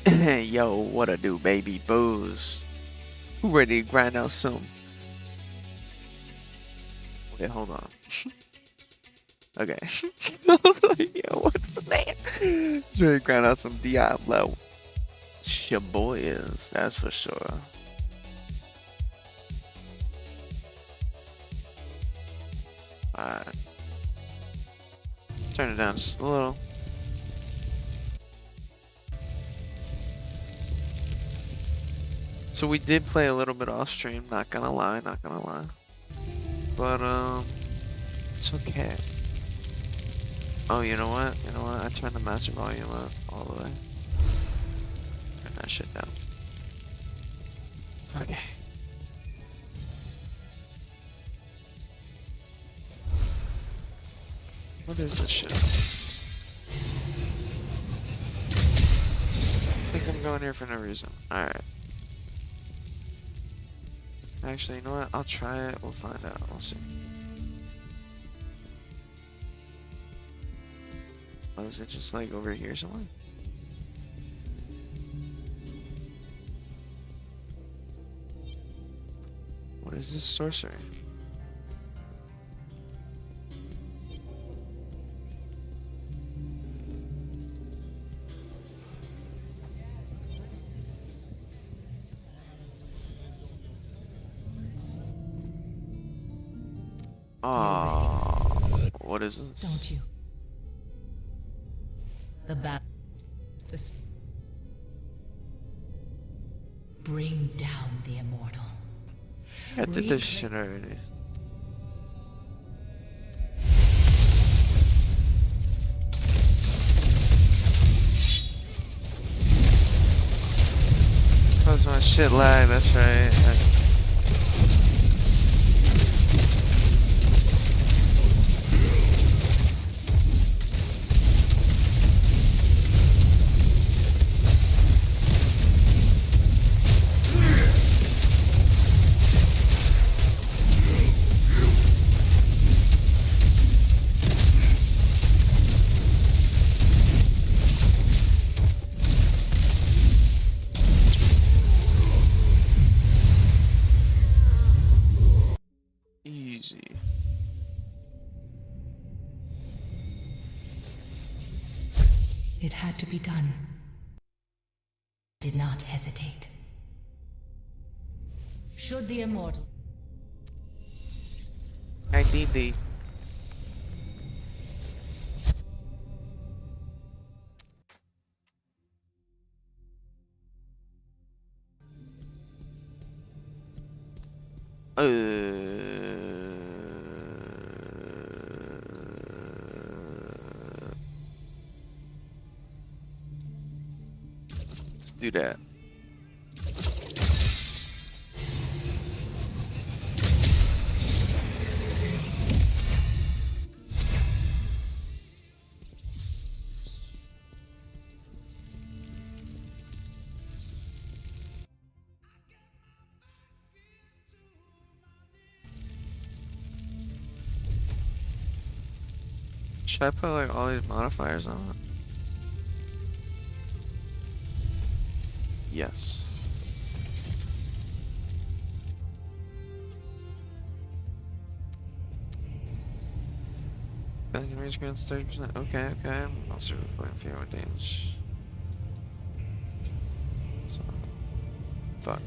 Yo, what a do, baby booze? Who ready to grind out some? Wait, hold on. Okay. I was like, yo, what's the name? He's ready to grind out some Diablo. Your boy is, that's for sure. Alright. Turn it down just a little. So we did play a little bit off stream, not gonna lie, not gonna lie. But it's okay. Oh, you know what? You know what? I turned the master volume up all the way. Turn that shit down. Okay. What is this shit? I think I'm going here for no reason. Alright. Actually, you know what? I'll try it. We'll find out. We'll see. Oh, is it just like over here somewhere? What is this sorcery? Oh, what is this? Don't you? The bat. This. Bring down the immortal. I did this shit already. Cause my shit lag, that's right. Easy. It had to be done. Did not hesitate. Should the immortal. I need the. Let's do that. Should I put like all these modifiers on it? Yes. Back in range grants 30%. Okay, okay. I'm also reflecting fear with damage. So, fuck.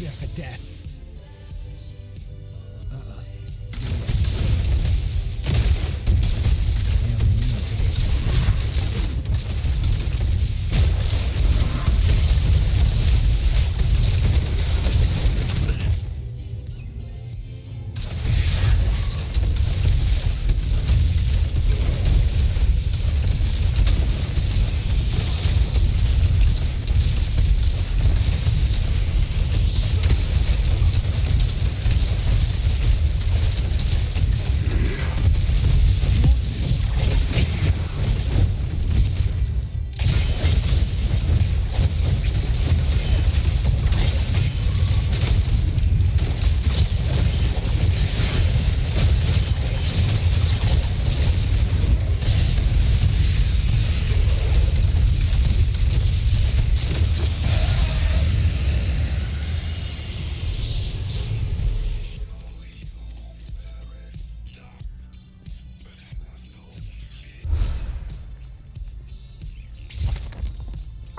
here for death.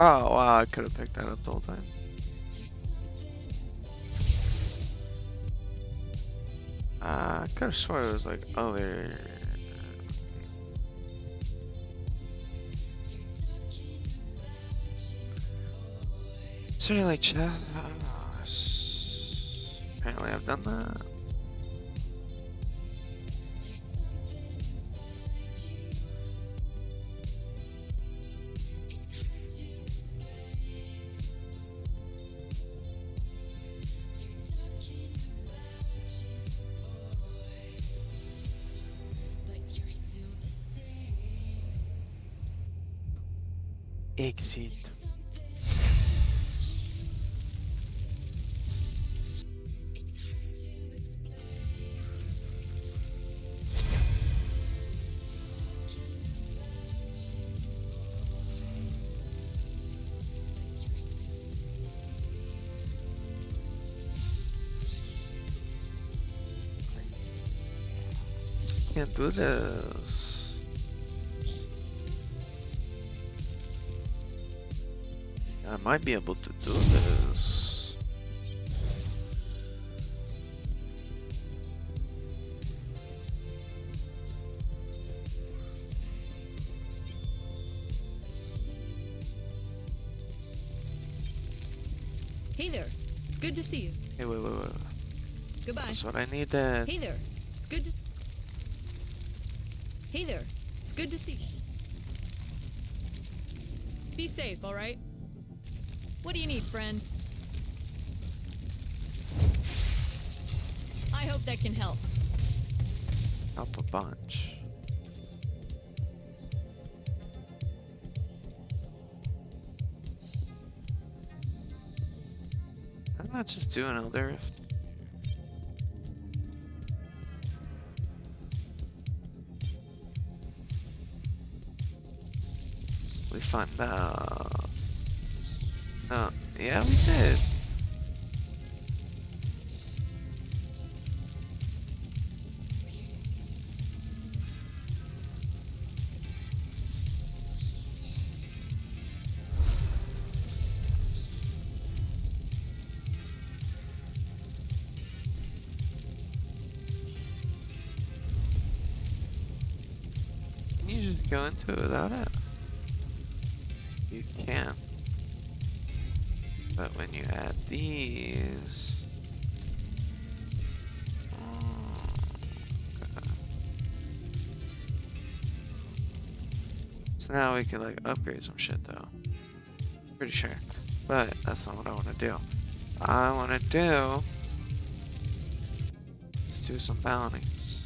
Oh wow, I could have picked that up the whole time. I could have swore it was like other. Sorry, like chat. Apparently, I've done that. Exit. Can't do this. I might be able to do this. Hey there. It's good to see you. Hey, wait. Goodbye. That's what I needed. Hey there. It's good to... Hey there. It's good to see you. Be safe, all right? What do you need, friend? I hope that can help. Help a bunch. I'm not just doing Elder Rift. We found out. Oh, yeah, we did. Can you just go into it without it? You can. But when you add these... Okay. So now we can like upgrade some shit though. Pretty sure. But that's not what I want to do. I want to do... Let's do some bounties.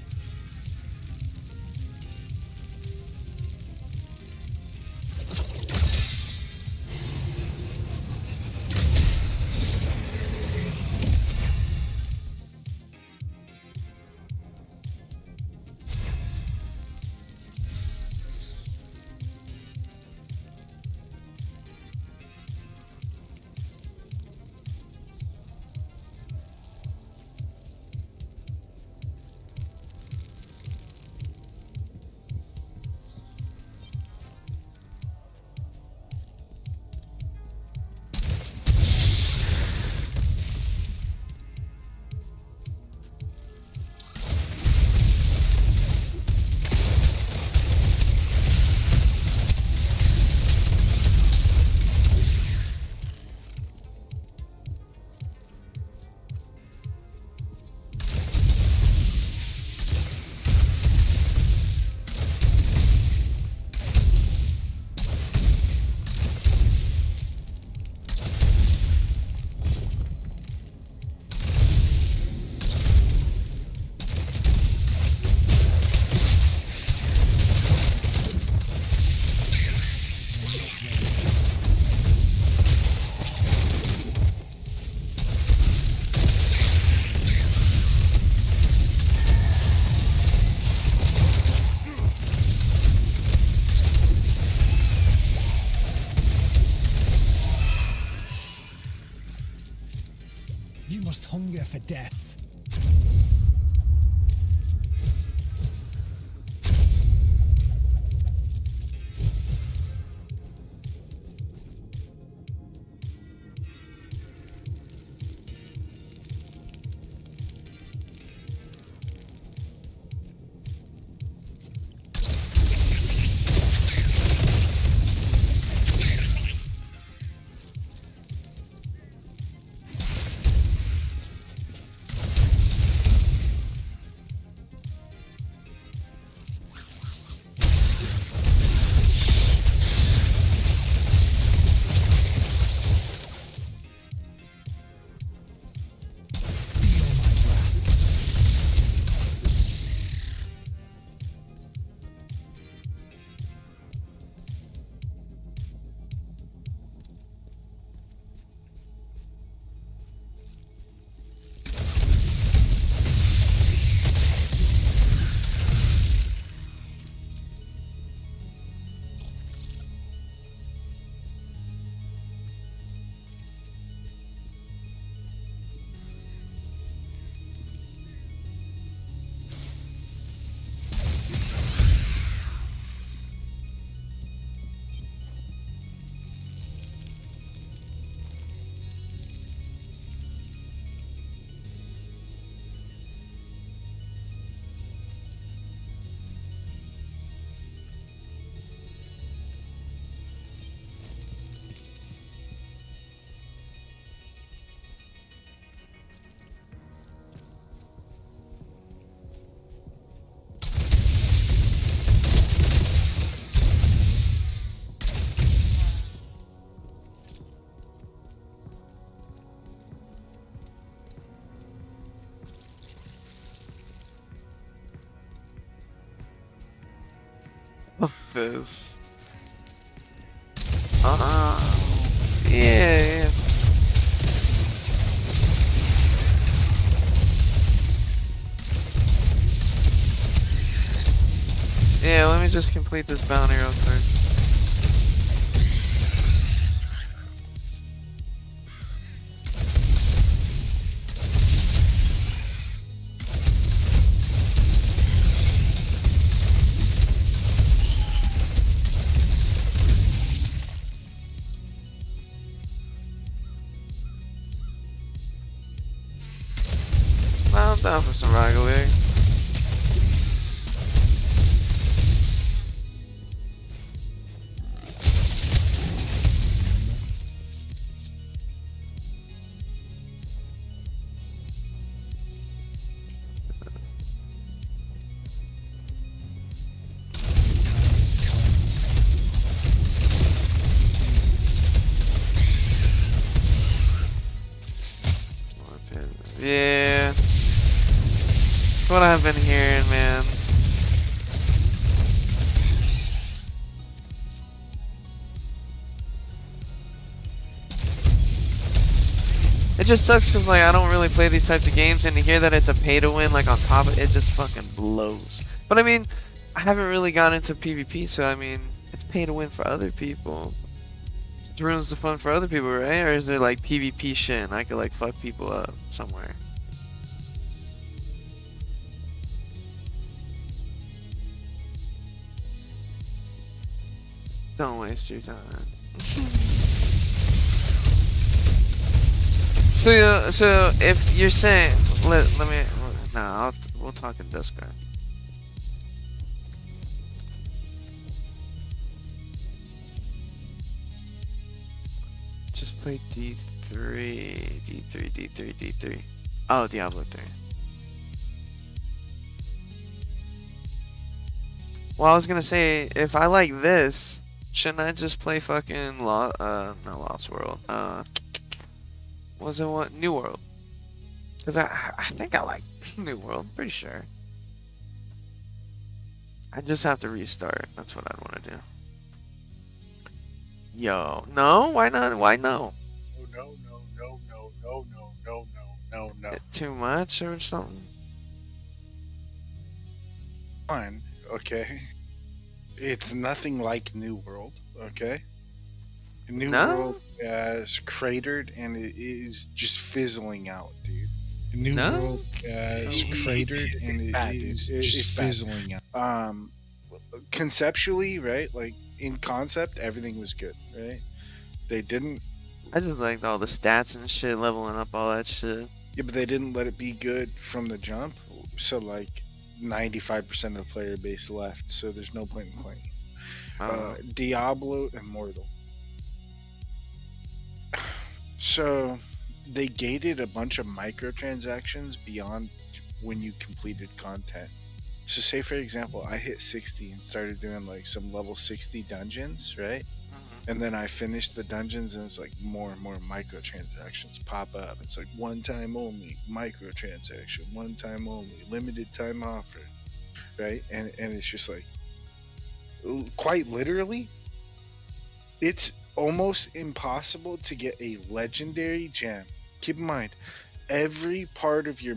You must hunger for death. This. Yeah. Yeah, let me just complete this bounty real quick. Well, I'm down for some Ragaway. Yeah. What I've been hearing, man. It just sucks because, like, I don't really play these types of games, and to hear that it's a pay to win, like, on top of it, just fucking blows. But I mean, I haven't really gotten into PvP, so I mean, it's pay to win for other people. It ruins the fun for other people, right? Or is there like PvP shit and I could like fuck people up somewhere? Don't waste your time. So if you're saying, let me, nah, we'll talk in Discord. Just play D3, D3, D3, D3. Oh, Diablo 3. Well, I was gonna say, if I like this, shouldn't I just play fucking not Lost World. Was it what? New World. Cause I think I like New World, pretty sure. I just have to restart. That's what I'd want to do. Yo, no? Why not? Why no? No, no, no, no, no, no, no, no, no, no. Too much or something? Fine, okay. It's nothing like New World, okay? New No? World has cratered and it is just fizzling out, dude. New No? World is cratered and it bad, dude. is It's just bad. fizzling out. Conceptually, right? Like in concept, everything was good, right? They didn't, I just liked all the stats and shit, leveling up all that shit. yeah, but they didn't let it be good from the jump. So like 95% of the player base left. So there's no point in playing. Diablo Immortal. So they gated a bunch of microtransactions beyond when you completed content. So say for example, I hit 60 and started doing like some level 60 dungeons, right? And then I finished the dungeons and it's like more and more microtransactions pop up. It's like one time only, microtransaction, one time only, limited time offer, right? And it's just like quite literally, it's almost impossible to get a legendary gem. Keep in mind, every part of your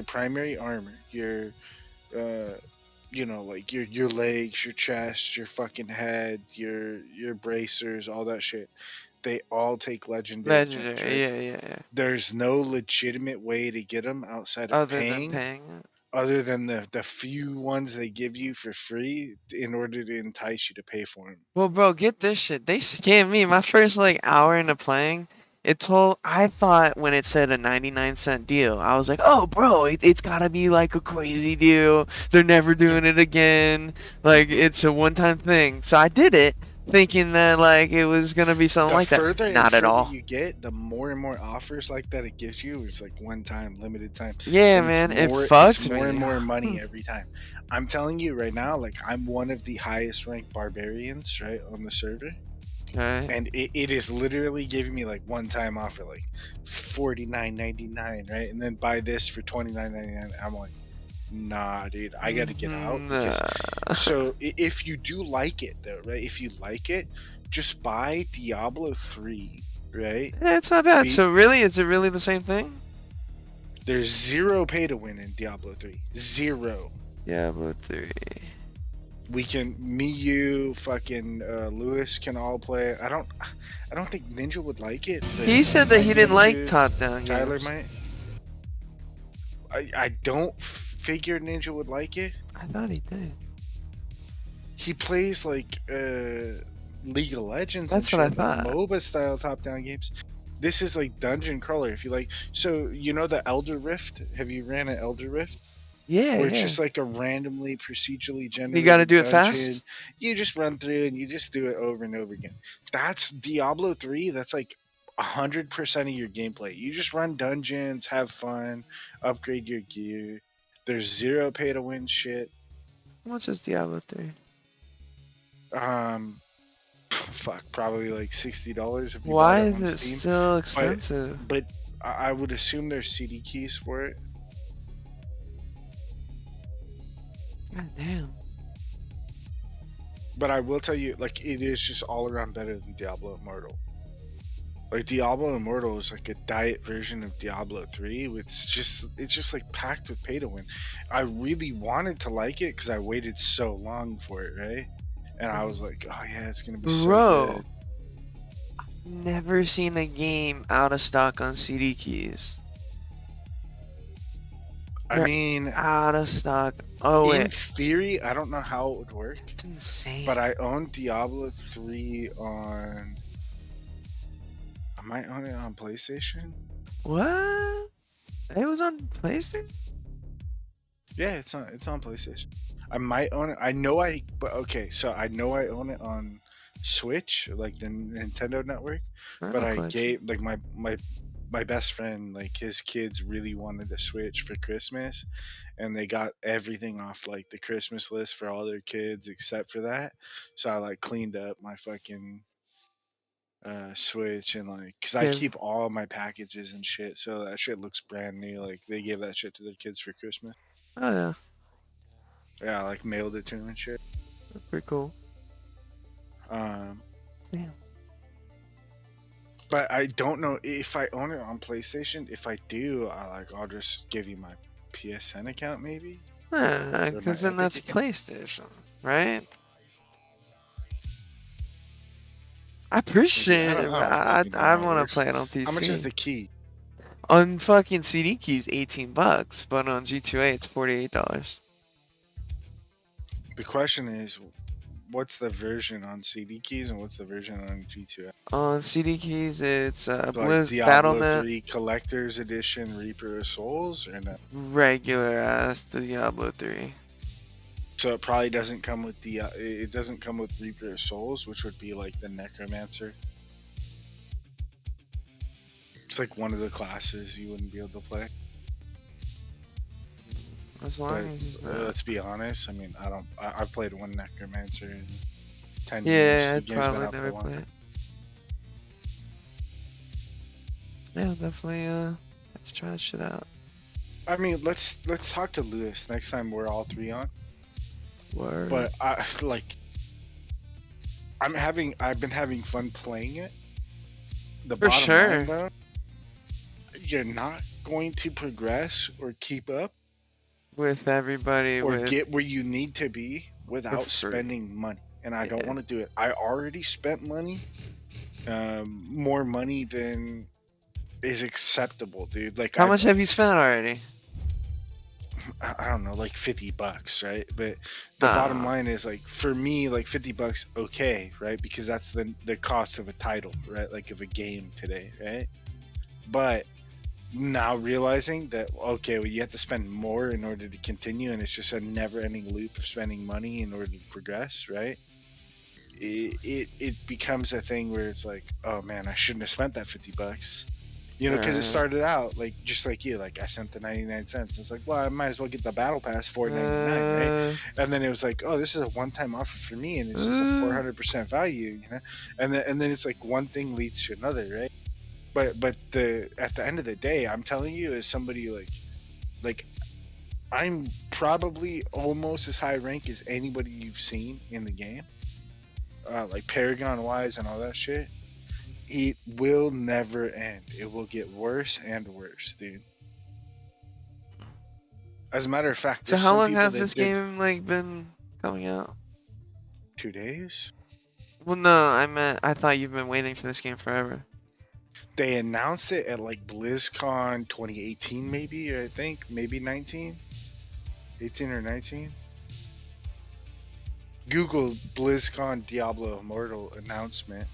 primary armor, your like your legs, your chest, your fucking head, your bracers, all that shit, they all take legendary gems, Legendary, right? yeah. There's no legitimate way to get them outside of Other than paying, paying it. other than the few ones they give you for free in order to entice you to pay for them. Well, bro, get this shit. They scammed me. My first like hour into playing, I thought when it said a 99-cent deal, I was like, oh, bro, it's gotta be like a crazy deal. They're never doing it again. Like, it's a one-time thing. So I did it, thinking that like it was gonna be something The like that. further and Not at further all. you get, the more and more offers like that it gives you. It's like one time, limited time. Yeah, And man, it it's fucks more and me. more money every time. I'm telling you right now, like I'm one of the highest ranked barbarians, right, on the server. Okay. And it is literally giving me like one time offer, like $49.99, right? And then buy this for $29.99. I'm like, nah, dude, I gotta get out. Because so if you do like it though, right? If you like it, just buy Diablo 3, right? Yeah, it's not bad. Be- So really, is it really the same thing? There's zero pay to win in Diablo 3. Zero. Diablo 3. We can, me, you, fucking Lewis can all play. I don't think Ninja would like it. But He said that might he be didn't able like to. top-down Tyler games. might. I don't figure Ninja would like it. I thought he did. He plays like League of Legends That's and what I shit, like thought. MOBA style top-down games. This is like dungeon crawler. If you like, so you know the Elder Rift. Have you ran an Elder Rift? Yeah, Where it's yeah. just like a randomly procedurally generated. You gotta do it dungeon. fast? You just run through and you just do it over and over again. That's Diablo 3. That's like 100% of your gameplay. You just run dungeons, have fun, upgrade your gear. There's zero pay to win shit. How much is Diablo 3? Fuck, probably like $60 if you Why buy it is on it Steam. still expensive? But I would assume there's CD keys for it. God damn. But I will tell you, like, it is just all around better than Diablo Immortal. Like Diablo Immortal is like a diet version of Diablo 3. It's just like packed with pay to win. I really wanted to like it because I waited so long for it, right? And I was like, oh yeah, it's gonna be so Bro, good. never seen a game out of stock on CD keys. I They're mean, out of stock. Oh, in wait. theory, I don't know how it would work, It's insane. but I own Diablo 3 on. I might own it on PlayStation. What? It was on PlayStation? Yeah, it's on PlayStation. I might own it. But okay, so I know I own it on Switch, like the Nintendo Network. But I gave like my best friend, like his kids really wanted a Switch for Christmas, and they got everything off like the Christmas list for all their kids except for that. So I like cleaned up my fucking Switch and like, cause I keep all of my packages and shit, so that shit looks brand new. Like they gave that shit to their kids for Christmas. Oh, yeah. Yeah, I, like mailed it to them and shit. That's pretty cool. Damn. Damn. But I don't know if I own it on PlayStation. If I do, I'll just give you my PSN account maybe. Because then that's PlayStation, right? I appreciate it. I want to play it on PC. How much is the key? On fucking CD keys, $18, but on G2A it's $48. The question is, what's the version on CD keys and what's the version on G2A? On CD keys, it's Like Blizz Diablo Battle.net 3 Collector's Edition Reaper of Souls or no? regular ass Diablo 3. So it probably doesn't come with it doesn't come with Reaper of Souls, which would be like the Necromancer. It's like one of the classes you wouldn't be able to play. As long But as it's not. let's be honest. I mean, I've played one Necromancer in 10 Yeah, years. The I'd game's been probably out for a never long play time. it. Yeah, definitely have to try this shit out. I mean, let's talk to Lewis next time we're all three on. Word. But I've been having fun playing it. The For bottom sure. line, though, you're not going to progress or keep up With everybody, or with get where you need to be without free. spending money. And I don't Yeah. want to do it. I already spent money, more money than is acceptable, dude. Like, How much have you spent already? I don't know, like $50, right? But the bottom line is, like, for me, like $50, okay, right? Because that's the cost of a title, right? Like of a game today, right? But now realizing that, okay, well, you have to spend more in order to continue, and it's just a never-ending loop of spending money in order to progress, right? It becomes a thing where it's like, oh man, I shouldn't have spent that $50. You know, because it started out like just like you, like I spent the 99 cents. It's like, well, I might as well get the battle pass $4.99, right? And then it was like, oh, this is a one-time offer for me, and it's just a 400% value, you know. And then it's like one thing leads to another, right? But at the end of the day, I'm telling you, as somebody like I'm probably almost as high rank as anybody you've seen in the game, like Paragon wise and all that shit. It will never end. It will get worse and worse, dude. As a matter of fact, So there's how some long people has that this did game like been coming out? 2 days. Well, no, I thought you've been waiting for this game forever. They announced it at like BlizzCon 2018, maybe, or I think maybe 19, 18 or 19. Google BlizzCon Diablo Immortal announcement,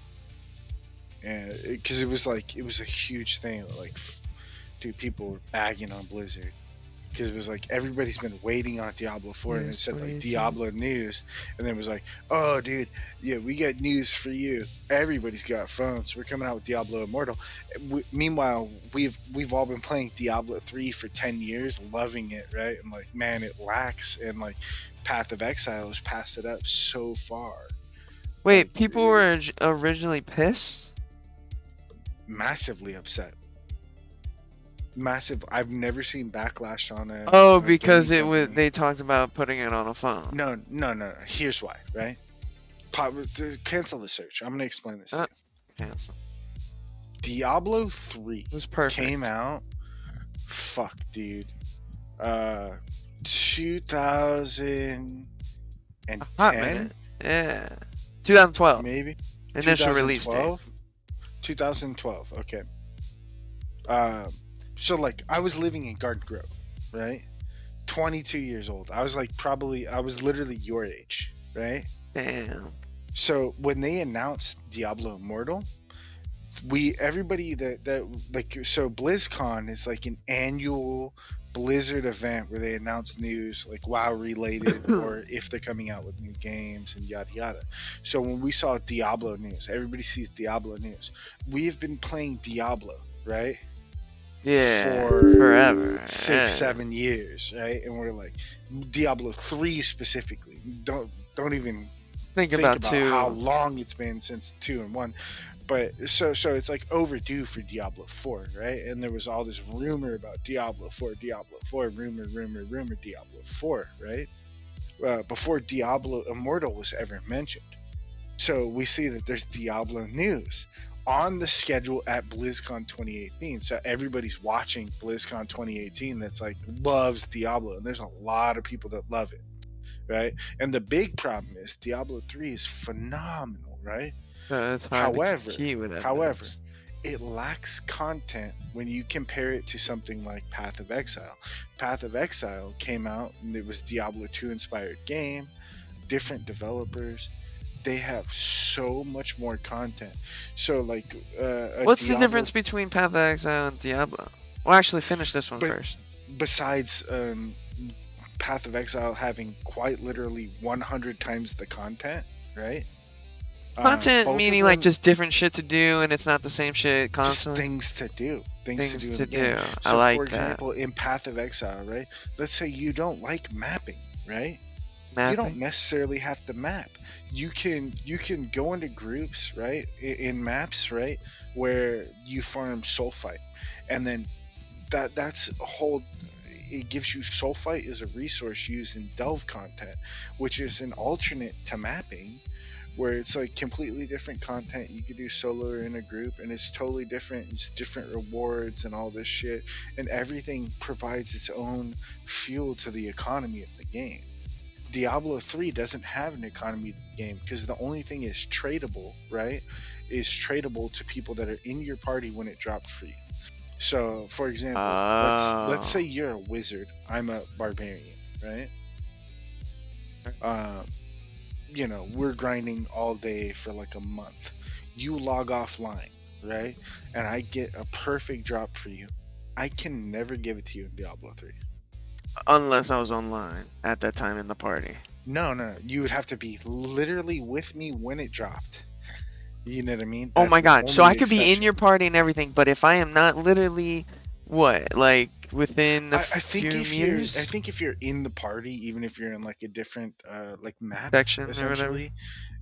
and because it was a huge thing. Like, dude, people were bagging on Blizzard because it was like everybody's been waiting on Diablo 4, and it Yes, said like 2018. Diablo news, and then it was like, oh, dude, yeah, we got news for you. Everybody's got phones. We're coming out with Diablo Immortal. Meanwhile, we've all been playing Diablo 3 for 10 years, loving it, right? And like, man, it lacks, and like Path of Exile has passed it up so far. Wait, Like, people were originally pissed? massively upset. Massive. I've never seen backlash on it. Oh, because it was they talked about putting it on a phone. No. Here's why, right? Cancel the search. I'm gonna explain this to you. Cancel. Diablo 3 It was perfect. came out. Fuck, dude. 2010, Hot minute. Yeah. 2012. maybe. Initial release date. 2012. Okay. So like I was living in Garden Grove, right? 22 years old. I was literally your age, right? Damn. So when they announced Diablo Immortal, everybody that like, so BlizzCon is like an annual Blizzard event where they announce news like WoW related or if they're coming out with new games and yada yada. So when we saw Diablo news, everybody sees Diablo news. We have been playing Diablo, right? Yeah. For forever. 6-7 years, right? And we're like, Diablo 3 specifically. Don't even think about 2. how long it's been since 2 and 1. But so it's like overdue for Diablo 4, right? And there was all this rumor about Diablo 4, rumor, Diablo 4, right? Before Diablo Immortal was ever mentioned. So we see that there's Diablo news on the schedule at BlizzCon 2018. So everybody's watching BlizzCon 2018 that's like loves Diablo, and there's a lot of people that love it, right? And the big problem is Diablo 3 is phenomenal, right? It's hard to keep with it. However, it lacks content when you compare it to something like Path of Exile. Path of Exile came out and it was Diablo 2 inspired game, different developers. They have so much more content. So like What's the Diablo, difference between Path of Exile and Diablo? Well, actually, finish this one but first. besides Path of Exile having quite literally 100 times the content, right? Content Both of meaning like them, just different shit to do, and it's not the same shit just constantly. things to do, things to Things do in to the game. do. I So, like for that. example, in Path of Exile, right? Let's say you don't like mapping, right? You don't Mapping. necessarily have to map. You can go into groups, right? In maps, right, where you farm sulfite, and then that's a whole. It gives you sulfite as a resource used in delve content, which is an alternate to mapping, where it's like completely different content. You could do solo or in a group, and it's totally different. It's different rewards and all this shit, and everything provides its own fuel to the economy of the game. Diablo 3 doesn't have an economy to the game because the only thing is tradable, right? Is tradable to people that are in your party when it dropped for you. So, for example, let's say Oh. you're a wizard. I'm a barbarian, right? Um, we're grinding all day for like a month. You log offline, right? And I get a perfect drop for you. I can never give it to you in Diablo 3. Unless I was online at that time in the party. No, no, you would have to be literally with me when it dropped. You know what I mean? Oh That's my the god. So only I could be in exception. your party and everything, but if I am not literally, what, like within a I think few if you're I meters think if you're in the party, even if you're in like a different like map, section or whatever. essentially,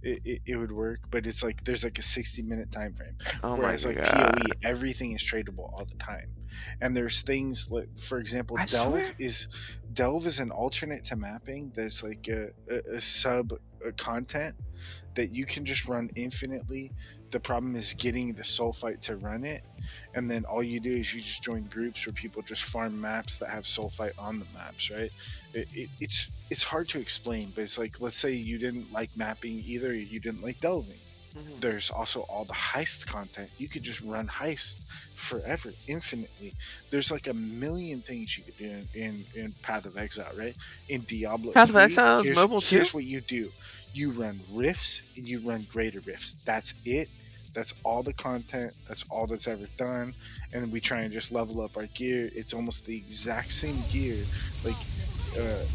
it would work. But it's like there's like a 60-minute time frame. Oh my Whereas like PoE, god. everything is tradable all the time. And there's things like, for example, I delve swear. is delve is an alternate to mapping. There's like a sub content that you can just run infinitely. The problem is getting the sulfite to run it, and then all you do is you just join groups where people just farm maps that have sulfite on the maps, right? It's hard to explain, but it's like, let's say you didn't like mapping either, you didn't like delving. Mhm. There's also all the heist content. You could just run heist forever, infinitely. There's like a million things you could do in Path of Exile, right? In Diablo Path of 3, Exile is here's mobile too? here's what you do. You run rifts and you run greater rifts. That's it. That's all the content. That's all that's ever done. And we try and just level up our gear. It's almost the exact same gear. Like,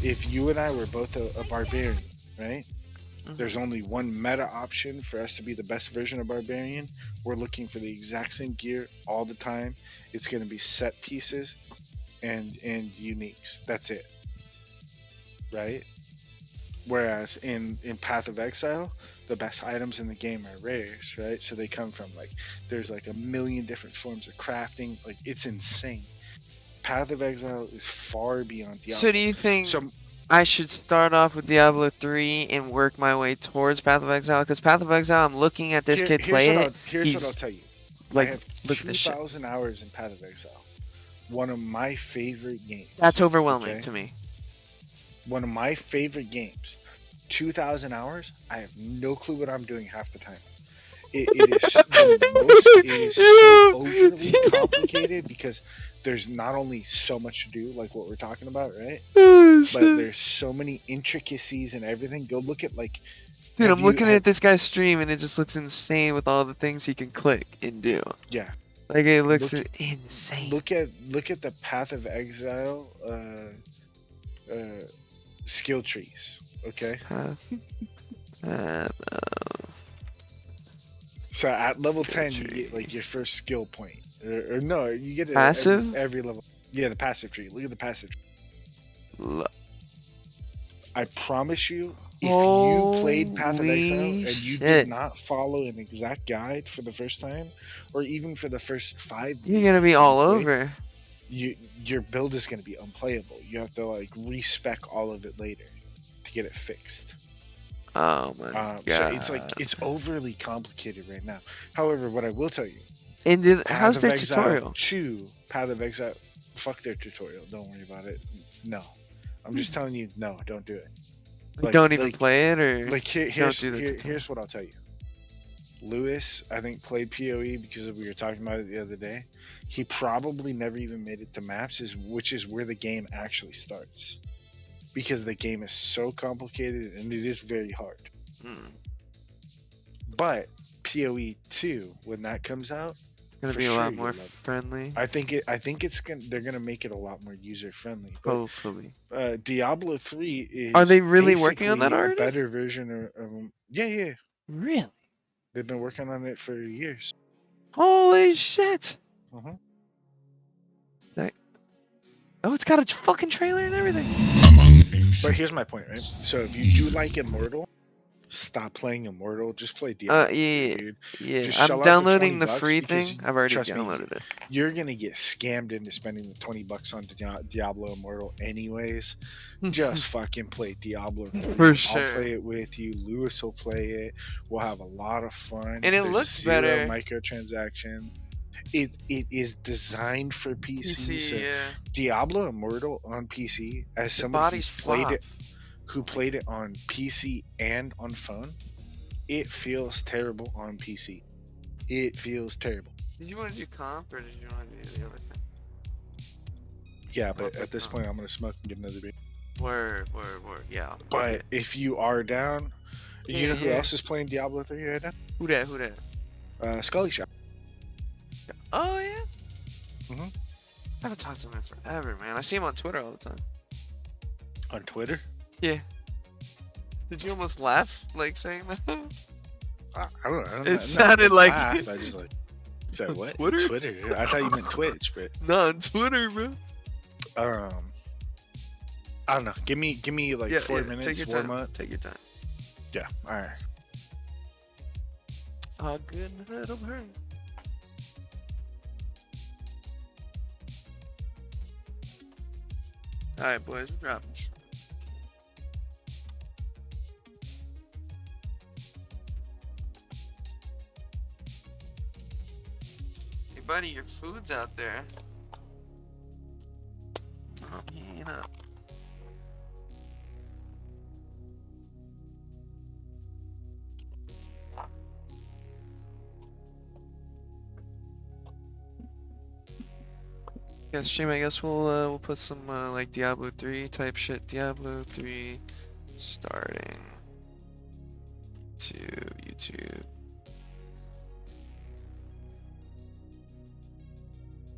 if you and I were both a barbarian, right? There's Mhm. only one meta option for us to be the best version of barbarian. We're looking for the exact same gear all the time. It's going to be set pieces and uniques. That's it, right? Whereas in Path of Exile, the best items in the game are rares, right? So they come from like, there's like a million different forms of crafting. Like, it's insane. Path of Exile is far beyond So do Diablo. you think So I should start off with Diablo 3 and work my way towards Path of Exile? Because Path of Exile, I'm looking at this kid here's play it. what I'll He's tell you. I like, have look at this shit. 2,000 hours in Path of Exile. One of my favorite games. That's overwhelming Okay, to me. one of my favorite games. 2,000 hours. I have no clue what I'm doing half the time. It is it is so overly complicated because there's not only so much to do, like what we're talking about, right? Oh, But shit. there's so many intricacies and everything. Go look at like, Dude, have I'm you looking have at this guy's stream and it just looks insane with all the things he can click and do. yeah. Like it looks Look insane. look at the Path of Exile skill trees. Okay, Path. Uh, so at level skill 10 you get tree. like your first skill point, or no, you get it at Passive? every level. Yeah, the passive tree. Look at the passive tree. Lo- I promise you, if you played Path of Exile Holy and you did shit. not follow an exact guide for the first time, or even for the first 5 You're gonna weeks be that you all played, over. your build is going to be unplayable. You have to like respec all of it later to get it fixed. Oh my So it's like, god. it's overly complicated right now. However, what I will tell you, And Path how's of their Exile tutorial? 2, Path of Exile, fuck their tutorial. Don't worry about it. No, I'm just telling you, no, don't do it. Like, don't even Like play it or like don't do the tutorial? here's what I'll tell you. Lewis, I think, played PoE because we were talking about it the other day. He probably never even made it to maps, which is where the game actually starts, because the game is so complicated and it is very hard. Hmm. But PoE 2, when that comes out, Gonna for be a sure lot you'll more love it. friendly. I think they're gonna make it a lot more user friendly. Hopefully. Diablo 3 is Are they really working on that basically a already? better version of yeah. Really? They've been working on it for years. Holy shit! Uh-huh. Oh, it's got a fucking trailer and everything. But here's my point, right? So if you do like Immortal, stop playing Immortal. Just play Diablo 3, Yeah, dude. yeah. Just I'm shell out downloading the $20 free because thing. I've already trust me, downloaded it. you're gonna get scammed into spending the $20 on Diablo Immortal anyways. Just fucking play Diablo 3. For sure. I'll play it with you. Lewis will play it. We'll have a lot of fun. And it There's looks zero better. microtransaction. It is designed for PC. So yeah. Diablo Immortal on PC, as The somebody body's flop. who played it on PC and on phone, it feels terrible on PC. It feels terrible. Did you want to do comp or did you want to do the other thing? Yeah, but Okay, at this point, I'm gonna smoke and get another beer. Word. Yeah. But okay. if you are down, you know who Yeah. else is playing Diablo 3 right now? Who that? Scully Shot. Oh, yeah? Mhm. I haven't talked to him in forever, man. I see him on Twitter all the time. On Twitter? Yeah. Did you almost laugh, like, saying that? I don't know. It sounded like- laugh. I just like said what? Twitter? Twitter. I thought you meant Twitch, but Not on Twitter, bro. I don't know. Give me like 4 minutes. Take your warm time. up. Take your time. Yeah. All right. Oh, good. It'll hurt. Alright, boys, we're dropping. Hey, buddy, your food's out there. Oh, he ain't up. Yeah, stream. I guess we'll put some like Diablo 3 type shit. Diablo 3 starting to YouTube.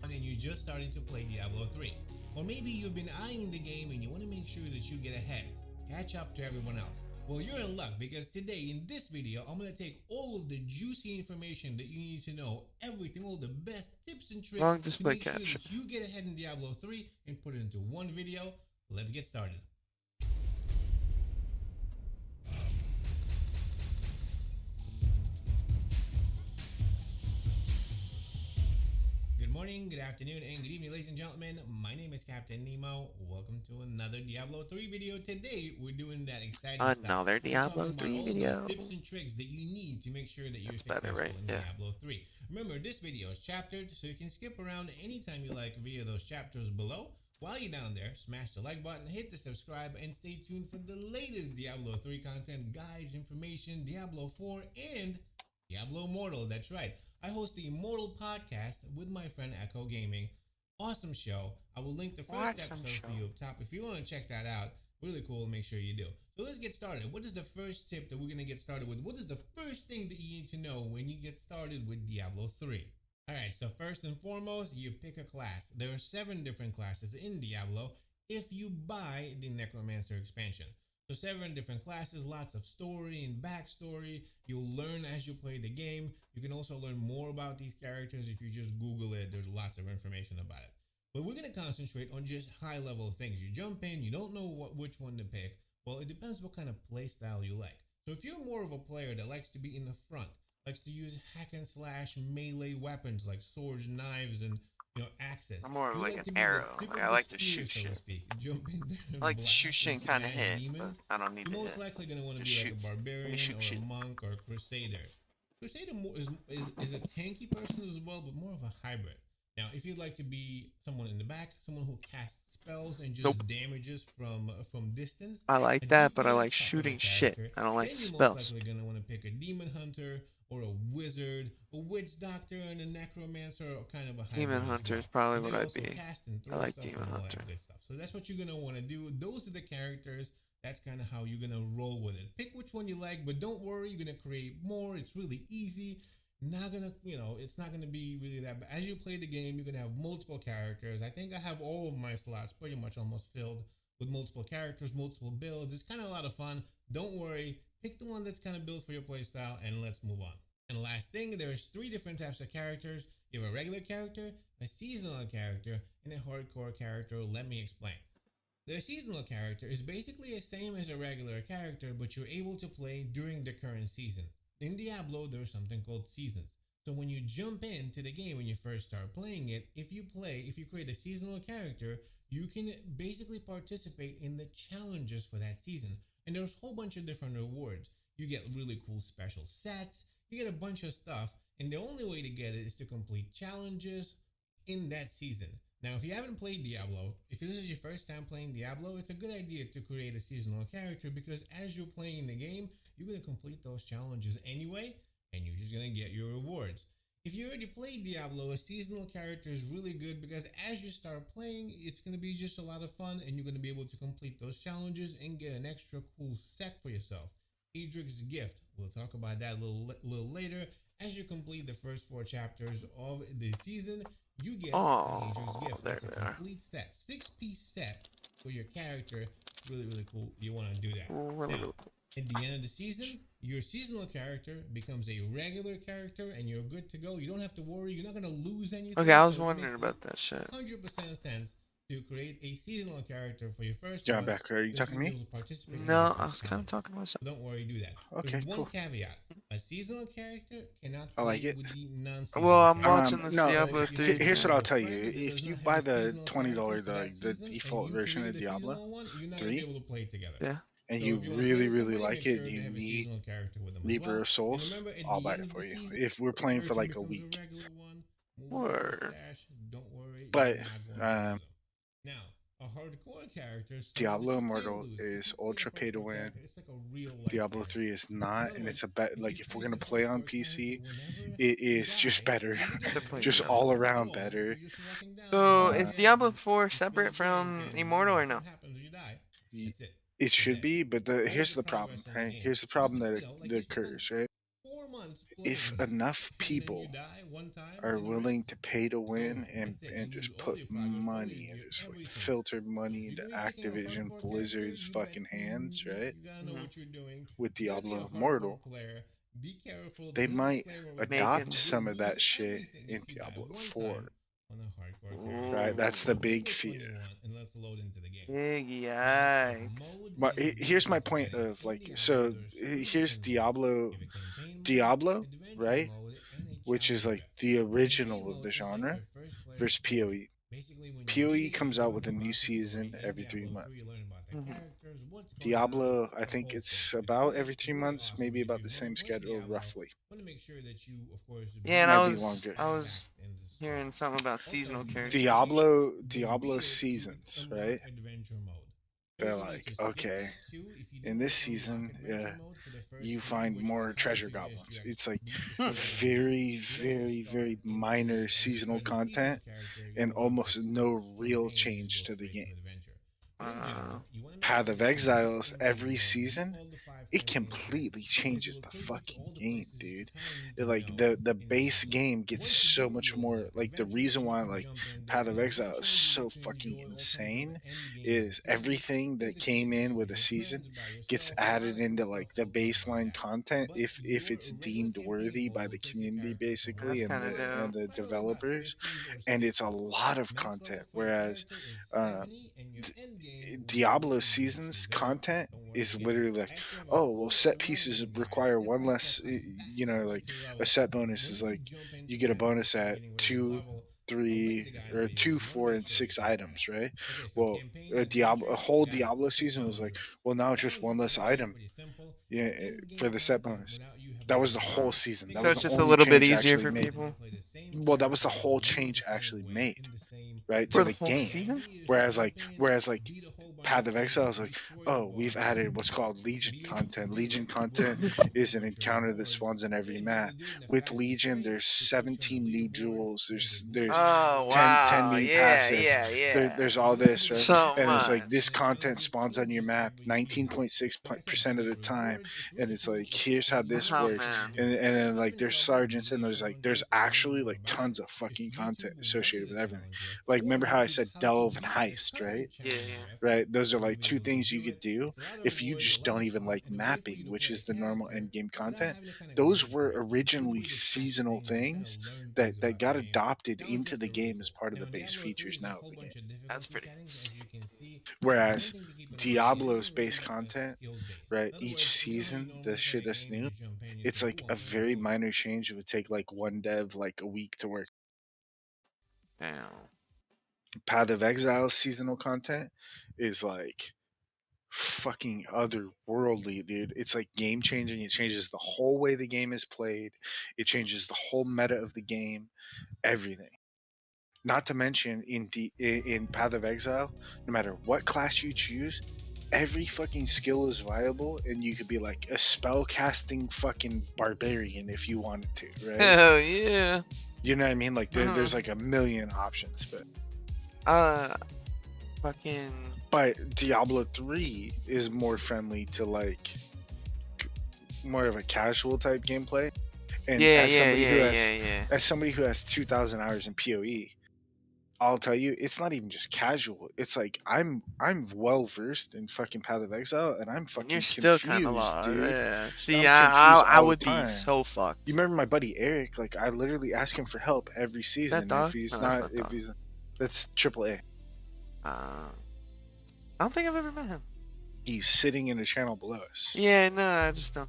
And you're just starting to play Diablo 3. Or maybe you've been eyeing the game and you want to make sure that you get ahead, catch up to everyone else. Well, you're in luck because today in this video, I'm going to take all of the juicy information that you need to know, everything, all the best tips and tricks Long to display make sure caption. that you get ahead in Diablo 3 and put it into one video. Let's get started. Good morning, good afternoon, and good evening, ladies and gentlemen. My name is Captain Nemo. Welcome to another Diablo 3 video. Today, we're doing that exciting stuff. Another We're Diablo talking about 3 all video. those tips and tricks that you need to make sure that you're That's successful better, right? in Yeah. Diablo 3. Remember, this video is chaptered, so you can skip around anytime you like via those chapters below. While you're down there, smash the like button, hit the subscribe, and stay tuned for the latest Diablo 3 content, guides, information, Diablo 4, and Diablo Immortal. That's right. I host the Immortal podcast with my friend Echo Gaming. Awesome show. I will link the first Awesome episode for show. you up top. If you want to check that out, really cool. Make sure you do. So let's get started. What is the first tip that we're going to get started with? What is the first thing that you need to know when you get started with Diablo 3? Alright, so first and foremost, you pick a class. There are 7 different classes in Diablo if you buy the Necromancer expansion. So 7 different classes, lots of story and backstory. You'll learn as you play the game. You can also learn more about these characters if you just Google it. There's lots of information about it. But we're going to concentrate on just high-level things. You jump in, you don't know which one to pick. Well, it depends what kind of play style you like. So if you're more of a player that likes to be in the front, likes to use hack and slash melee weapons like swords, knives, and axes. I'm more of You like to an be the arrow. tip Like, of I the like to spear, shoot so to shit. speak. Jump in there and I like to blast shoot shit and kind of smash hit, demons. but I don't need You're to most hit. likely going to want to be Just like a shoot. barbarian shoot or shit. a monk or a crusader. Crusader is a tanky person as well, but more of a hybrid. Now, if you'd like to be someone in the back, someone who casts spells and just Nope. damages from distance. I like a that, but I DPS like type of a shooting shit. character, I don't like then you're most spells. likely going to want to pick a demon hunter or a wizard, a witch doctor, and a necromancer, or kind of a Demon hybrid as Hunter is well. probably And what they I'd also be. cast and I throw like stuff Demon and all Hunter. that good stuff. So that's what you're gonna want to do. Those are the characters. That's kind of how you're gonna roll with it. Pick which one you like, but don't worry, you're gonna create more. It's really easy. Not gonna, it's not gonna be really that bad. As you play the game, you're gonna have multiple characters. I think I have all of my slots pretty much almost filled with multiple characters, multiple builds. It's kind of a lot of fun. Don't worry, pick the one that's kind of built for your playstyle, and let's move on. And last thing, there's 3 different types of characters. You have a regular character, a seasonal character, and a hardcore character. Let me explain. The seasonal character is basically the same as a regular character, but you're able to play during the current season. In Diablo, there's something called seasons. So when you jump into the game, when you first start playing it, if you create a seasonal character, you can basically participate in the challenges for that season. And there's a whole bunch of different rewards. You get really cool special sets, you get a bunch of stuff, and the only way to get it is to complete challenges in that season. Now, if you haven't played Diablo, if this is your first time playing Diablo, it's a good idea to create a seasonal character because as you're playing the game, you're going to complete those challenges anyway, and you're just going to get your rewards. If you already played Diablo, a seasonal character is really good because as you start playing, it's going to be just a lot of fun and you're going to be able to complete those challenges and get an extra cool set for yourself. Adric's Gift. We'll talk about that a little later. As you complete the first 4 chapters of the season, you get Adric's Gift. There That's a we are. complete set, 6-piece set for your character. Really, really cool. You want to do that. Really, Now, really cool. at the end of the season, your seasonal character becomes a regular character and you're good to go. You don't have to worry. You're not going to lose anything. Okay, I was so it wondering makes about that shit. 100% sense to create a seasonal character for your first John one. Becker, are you talking to me? No, I was kind of talking to myself. Don't worry, do that. Okay, There's one cool. caveat. A seasonal character cannot I play like it. with the non-seasonal Well, I'm character. watching this no, Diablo 3. Here's what thing. I'll tell you. If you buy the $20 the default version of Diablo 3, Yeah. and So you if you wanna really, play with really somebody, like make it, sure and they you have a need seasonal character with them as Reaper well. of Souls, And remember, at I'll the buy end it of for the you. season, If we're the playing for person like a becomes week. regular one, move Word. on to stash. Don't worry, But, you're not going to lose them. Now, a hardcore character, is someone Diablo that you can Immortal lose. If is you play a ultra pay to hardcore win. character, it's like a real-life Diablo character. 3 is In not, other and words, it's a bet. if Like you if we're play gonna the play on hardcore PC, character, whenever it you is just die, better, you get To a play just Diablo. all Or around if better. you're just walking down, So, you is get Diablo a 4 really separate drink from and, Immortal or no? what happens when you die? Y- That's it. It should it. be, but There's here's the the problem, progress in the right? game. Here's the You problem can, that like that you spend occurs, right? 4 months If playing, enough and then you people die one time, are and you're in. willing to pay to It's win over. and That's it. You lose just all put your progress, all your money and gear, just like everything. filter So money if into you're gonna be picking a Activision hardcore character, Blizzard's you fucking hands, right? you gotta know Mhm. what you're doing. With If you're gonna be Diablo a Immortal, hardcore player, be careful. they Do not might play where Make die. it- adopt You some will of that lose shit everything in if you die Diablo one 4. time on a hardcore character. Right, that's So the pick big which one you fear. want, and let's load into the game. Big Now, there's yikes. modes But and here's my different point settings. of In like, Diablo, so there's 3 here's different modes. Diablo, You have a campaign mode, Diablo, adventure right? mode, and a Which is challenge like mode. the Campaign original of mode the is like genre your first player versus story. PoE. Basically, when you PoE beat a comes game, out you with a learn new about the season story. In every 3 Diablo 3, months. you learn about the Mhm. characters, what's going on, Diablo, I the think whole it's thing. It's about really, every 3 months, awesome. maybe If about you the want same to play schedule, Diablo, roughly. want to make sure that you, of course, Yeah, and Might I be was longer. in the story. hearing something about Also, seasonal if you characters. want to Diablo then you beat it, you seasons, unlock right? adventure mode. They're First, you need like, to skip okay, that too. If you in don't this unlock season, adventure mode for the first you game, find which more will treasure probably suggest goblins. you It's like beat the story of the game. very, You don't very, start very in minor as a seasonal seasonal content character, you and go into almost no real campaign and you change go to the straight to game. adventure. But in general, you want to make Path sure of that you Exiles, beat every adventure mode, season, beat all the 5 it campaign completely quests, because it changes will the take you to fucking all the game, places that you dude. kind of need It, to like know the in base Diablo. game gets Once you so get to much those more like the adventures, reason you why can like jump in. Path There's of Exile is adventures you so get to fucking enjoy all from the insane end game is activities, everything things that that you get came to do in with with a your season friends, by gets yourself, a lot added of cool into stuff. like the We'll talk about baseline that. content But if your it's regular deemed campaign worthy mode by will the take your community character from basically That's level kind of 0 and dope. the right around about developers, 50s or and it's a 60s. lot of Max content. level for your Whereas character is uh, 70, and your end game will Diablo be seasons 0. content Don't worry. is Again, literally like, I actually have a oh well, full set pieces running guide, require step one by step, less, on a you know, fast way like to a level. set bonus When is you like jump into you get a that bonus before at getting ready to 2, level, I'll link 3, the guide or for you 2, because you want to 4, make and sure that 6 you get items, that. right? Okay, so Well, campaign A adventure, whole guys, Diablo let's take season was like, challenges. well, now it's just one Challenges less is actually item, pretty simple. yeah, It's end for game the set content bonus. without you That was the whole season. That So was it's the just a only little bit change easier actually for made. people Well, that was the whole change actually made, right, for to the the whole game. season. Whereas like Path of Exile is like, oh, we've added what's called Legion content. Legion content is an encounter that spawns in every map. With Legion, there's 17 new jewels. There's Oh 10 wow! new Yeah, passives. yeah, yeah. There's all this, right? So And it's like much. this content spawns on your map 19.6% of the time, and it's like here's how this Oh works. man. And then like there's sergeants, and there's actually like tons of fucking content associated with everything. Like remember how I said delve and heist, right? Yeah, yeah. Right, those are like two things you could do if you just don't even like mapping, which is the normal end game content. Those were originally seasonal things that got adopted into the game as part of the base features now of the game. That's pretty insane. Whereas Diablo's base content, right, each season the shit that's new, it's like a very minor change. It would take like one dev like a week to work. Damn. Path of Exile seasonal content is like fucking otherworldly, dude. It's like game changing. It changes the whole way the game is played. It changes the whole meta of the game, everything. Not to mention in Path of Exile, no matter what class you choose, every fucking skill is viable, and you could be like a spell casting fucking barbarian if you wanted to, right? Hell yeah. You know what I mean? Like there's like a million options, Fucking. but Diablo 3 is more friendly to like more of a casual type gameplay. And Yeah, yeah. as somebody who has 2,000 hours in PoE, I'll tell you, it's not even just casual. It's like I'm well versed in fucking Path of Exile, and I'm fucking You're still confused, kind of lost. dude. Yeah. See, I'm confused I all the would be time. so fucked. You remember my buddy Eric? Like I literally ask him for help every season. dog? If he's No, that's not, not if dog. he's that's AAA. I don't think I've ever met him. He's sitting in the channel below us. Yeah, no, I just don't.